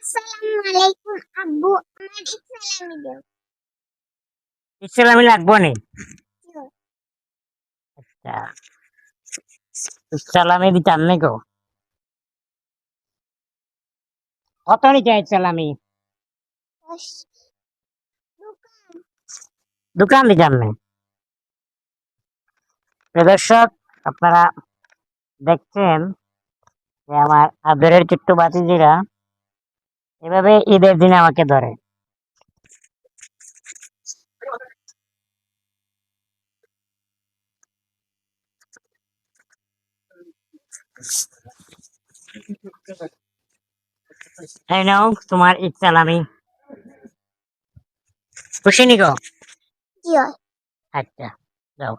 আসসালামু আলাইকুম আব্বু, আমার ইসলামি দেও। ইসলামি লাগবো নি? আচ্ছা, ইসলামি দিতাম নি গো। কত নিতে ইসলামি? দোকান দিতাম নি। দর্শক, আপনারা দেখছেন যে আমার আদরের ছোট্ট বাতিজিরা এভাবে ঈদের দিনে আমাকে ধরে। এই নাও তোমার ঈদ সালামি। খুশি নি গো? আচ্ছা, যাও।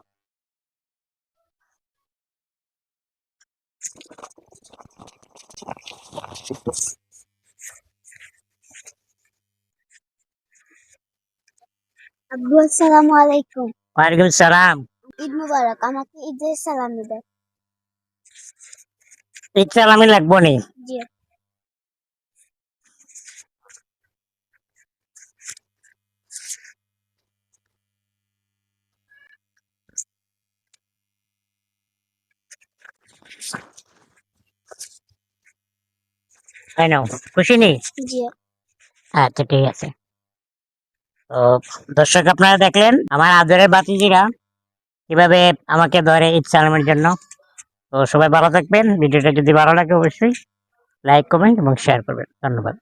আব্বু আসসালামু আলাইকুম। ওয়ালাইকুম সালাম। ঈদ মুবারক, আমাকে ঈদের সালাম দিবেন। ঈদ সালামি লাগবো নি? জি। এই নাও, খুশি নি? জি। আচ্ছা, ঠিক আছে। তো দর্শক, আপনারা দেখলেন আমার আদরের বাতিজিরা কিভাবে আমাকে ধরে ঈদ সালামের জন্য। তো সবাই ভালো থাকবেন। ভিডিওটা যদি ভালো লাগে অবশ্যই লাইক, কমেন্ট এবং শেয়ার করবেন। ধন্যবাদ।